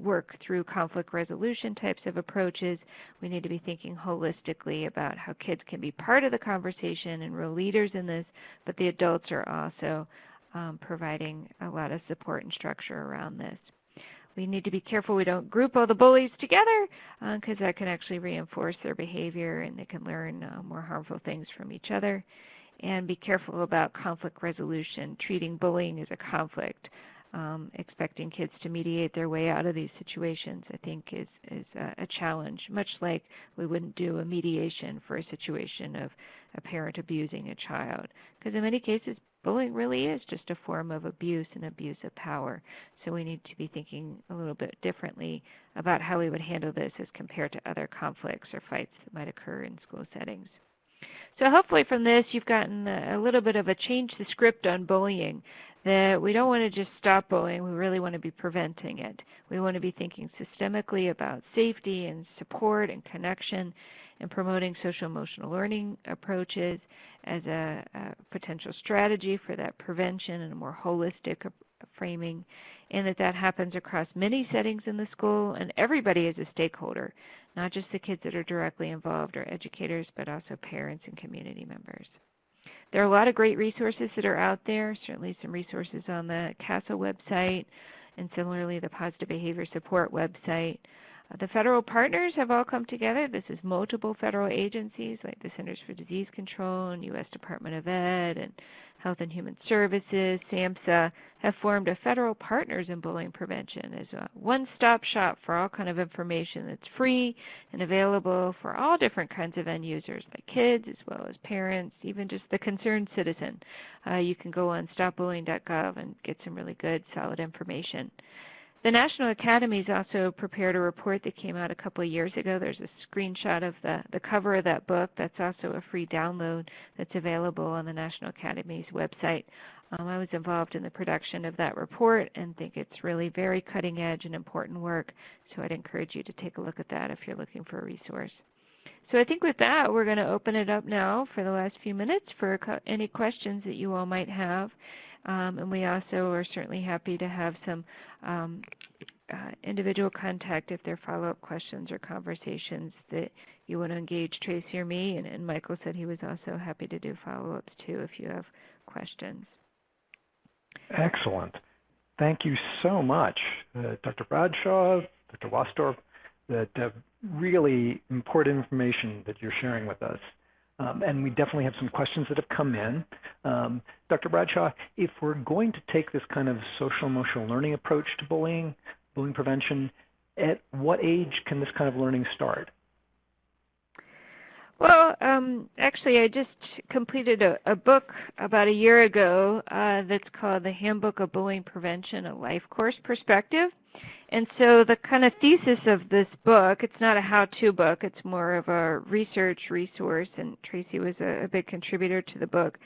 work through conflict resolution types of approaches. We need to be thinking holistically about how kids can be part of the conversation and real leaders in this, but the adults are also providing a lot of support and structure around this. We need to be careful we don't group all the bullies together because that can actually reinforce their behavior and they can learn more harmful things from each other. And be careful about conflict resolution, treating bullying as a conflict. Expecting kids to mediate their way out of these situations, I think, is a challenge, much like we wouldn't do a mediation for a situation of a parent abusing a child. Because in many cases, bullying really is just a form of abuse and abuse of power. So we need to be thinking a little bit differently about how we would handle this as compared to other conflicts or fights that might occur in school settings. So hopefully from this you've gotten a little bit of a change the script on bullying, that we don't want to just stop bullying, we really want to be preventing it. We want to be thinking systemically about safety and support and connection and promoting social-emotional learning approaches as a potential strategy for that prevention and a more holistic framing, and that happens across many settings in the school and everybody is a stakeholder, not just the kids that are directly involved or educators, but also parents and community members. There are a lot of great resources that are out there, certainly some resources on the CASA website and similarly the Positive Behavior Support website. The federal partners have all come together. This is multiple federal agencies like the Centers for Disease Control and U.S. Department of Ed and Health and Human Services, SAMHSA, have formed a federal partners in bullying prevention as a one-stop shop for all kind of information that's free and available for all different kinds of end users, like kids as well as parents, even just the concerned citizen. You can go on stopbullying.gov and get some really good, solid information. The National Academies also prepared a report that came out a couple of years ago. There's a screenshot of the cover of that book. That's also a free download that's available on the National Academies website. I was involved in the production of that report and think it's really very cutting edge and important work. So I'd encourage you to take a look at that if you're looking for a resource. So I think with that, we're going to open it up now for the last few minutes for any questions that you all might have. And we also are certainly happy to have some individual contact if there are follow-up questions or conversations that you want to engage Tracy or me. And Michael said he was also happy to do follow-ups too if you have questions. Excellent. Thank you so much, Dr. Bradshaw, Dr. Waasdorp, that really important information that you're sharing with us. And we definitely have some questions that have come in. Dr. Bradshaw, if we're going to take this kind of social-emotional learning approach to bullying prevention, at what age can this kind of learning start? Well, actually, I just completed a book about a year ago that's called The Handbook of Bullying Prevention, a Life Course Perspective. And so the kind of thesis of this book, it's not a how-to book, it's more of a research resource, and Tracy was a big contributor to the book.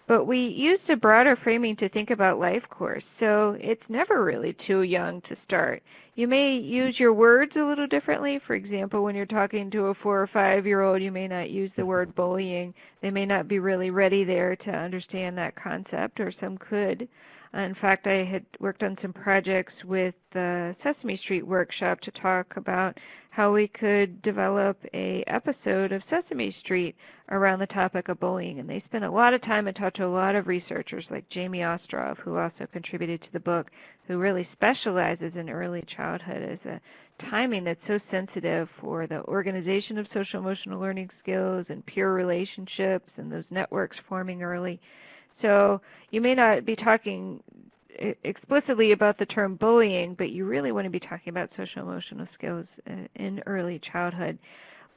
But we used a broader framing to think about life course, so it's never really too young to start. You may use your words a little differently. For example, when you're talking to a 4 or 5-year-old, you may not use the word bullying. They may not be really ready there to understand that concept, or some could. In fact, I had worked on some projects with the Sesame Street workshop to talk about how we could develop an episode of Sesame Street around the topic of bullying. And they spent a lot of time and talked to a lot of researchers like Jamie Waasdorp, who also contributed to the book, who really specializes in early childhood as a timing that's so sensitive for the organization of social emotional learning skills and peer relationships and those networks forming early. So you may not be talking explicitly about the term bullying, but you really want to be talking about social emotional skills in early childhood.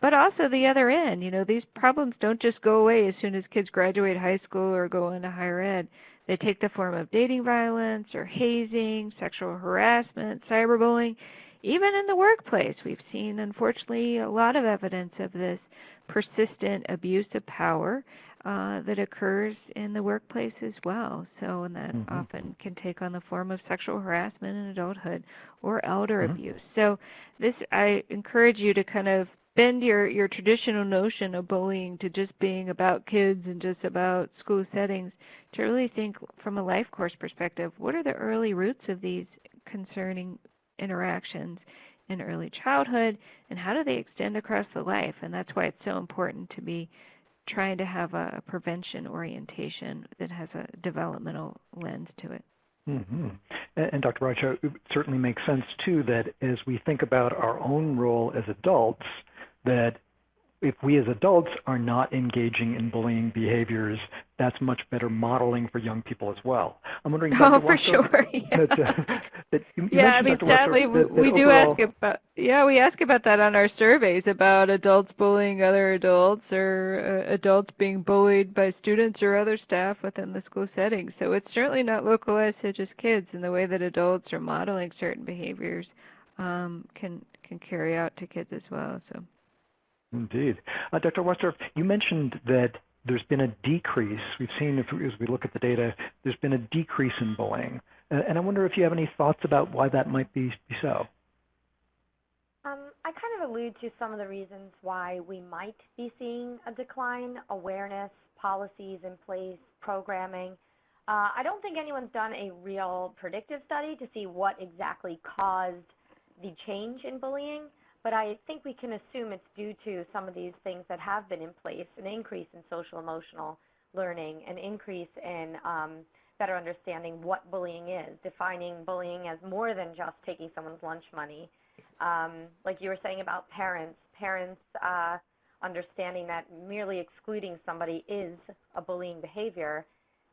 But also the other end, these problems don't just go away as soon as kids graduate high school or go into higher ed. They take the form of dating violence or hazing, sexual harassment, cyberbullying. Even in the workplace, we've seen, unfortunately, a lot of evidence of this persistent abuse of power that occurs in the workplace as well. So, and that often can take on the form of sexual harassment in adulthood or elder abuse. So this, I encourage you to kind of bend your traditional notion of bullying to just being about kids and just about school settings to really think from a life course perspective, what are the early roots of these concerning interactions in early childhood, and how do they extend across the life? And that's why it's so important to be trying to have a prevention orientation that has a developmental lens to it. And Dr. Bradshaw, it certainly makes sense, too, that as we think about our own role as adults, that if we as adults are not engaging in bullying behaviors, that's much better modeling for young people as well. I'm wondering, Dr. For sure. Yeah, Sadly, we do ask about, we ask about that on our surveys about adults bullying other adults or adults being bullied by students or other staff within the school setting. So it's certainly not localized to just kids, in the way that adults are modeling certain behaviors can carry out to kids as well. So. Indeed. Dr. Waasdorp, you mentioned that there's been a decrease. We've seen, as we look at the data, there's been a decrease in bullying. And I wonder if you have any thoughts about why that might be so. I kind of allude to some of the reasons why we might be seeing a decline: awareness, policies in place, programming. I don't think anyone's done a real predictive study to see what exactly caused the change in bullying. But I think we can assume it's due to some of these things that have been in place: an increase in social emotional learning, an increase in better understanding what bullying is, defining bullying as more than just taking someone's lunch money. Like you were saying about parents understanding that merely excluding somebody is a bullying behavior,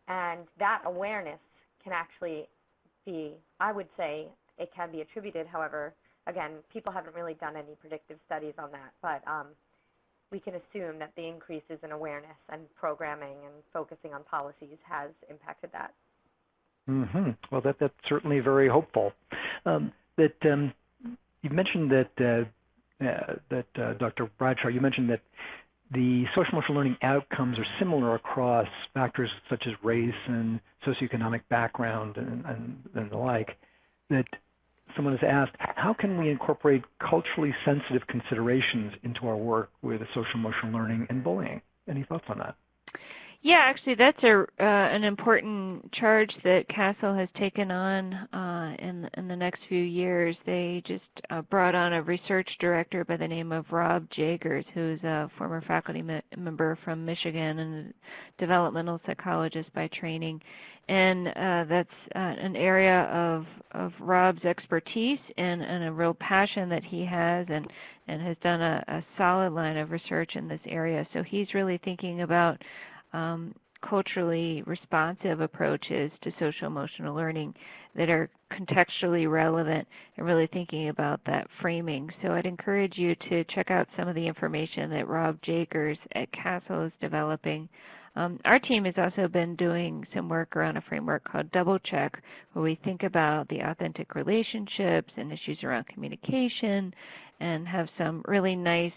and that awareness can actually be, I would say, it can be attributed, however, again, people haven't really done any predictive studies on that, but we can assume that the increases in awareness and programming and focusing on policies has impacted that. Well, that's certainly very hopeful. You mentioned that Dr. Bradshaw, you mentioned that the social emotional learning outcomes are similar across factors such as race and socioeconomic background and the like. That someone has asked, how can we incorporate culturally sensitive considerations into our work with social emotional learning and bullying? Any thoughts on that? Yeah, actually, that's an important charge that CASEL has taken on in the next few years. They just brought on a research director by the name of Rob Jagers, who's a former faculty member from Michigan and a developmental psychologist by training. And that's an area of Rob's expertise and a real passion that he has and has done a solid line of research in this area. So he's really thinking about culturally responsive approaches to social emotional learning that are contextually relevant and really thinking about that framing. So I'd encourage you to check out some of the information that Rob Jagers at CASEL is developing. Our team has also been doing some work around a framework called Double Check, where we think about the authentic relationships and issues around communication and have some really nice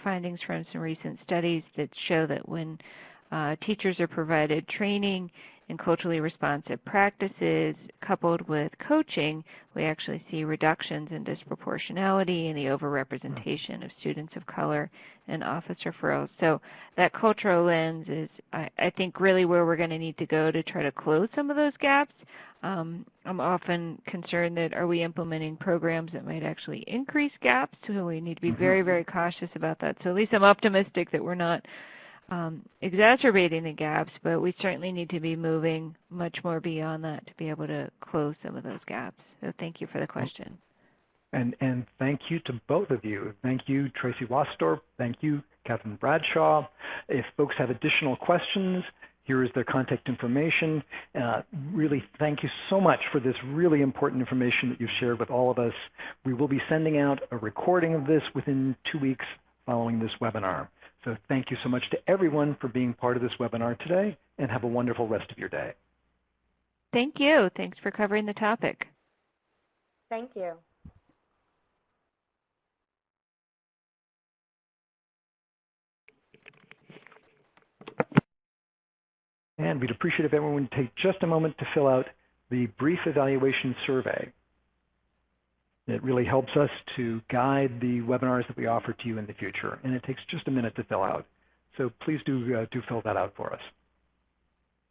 findings from some recent studies that show that when teachers are provided training in culturally responsive practices coupled with coaching, we actually see reductions in disproportionality and the overrepresentation of students of color in office referrals. So that cultural lens is, I think, really where we're going to need to go to try to close some of those gaps. I'm often concerned that are we implementing programs that might actually increase gaps? So we need to be very, very cautious about that. So at least I'm optimistic that we're not exacerbating the gaps, but we certainly need to be moving much more beyond that to be able to close some of those gaps. So thank you for the question. And thank you to both of you. Thank you, Tracy Waasdorp. Thank you, Catherine Bradshaw. If folks have additional questions, here is their contact information. Really, thank you so much for this really important information that you've shared with all of us. We will be sending out a recording of this within 2 weeks following this webinar. So thank you so much to everyone for being part of this webinar today, and have a wonderful rest of your day. Thank you. Thanks for covering the topic. Thank you. And we'd appreciate if everyone would take just a moment to fill out the brief evaluation survey. It really helps us to guide the webinars that we offer to you in the future, and it takes just a minute to fill out. So please do fill that out for us.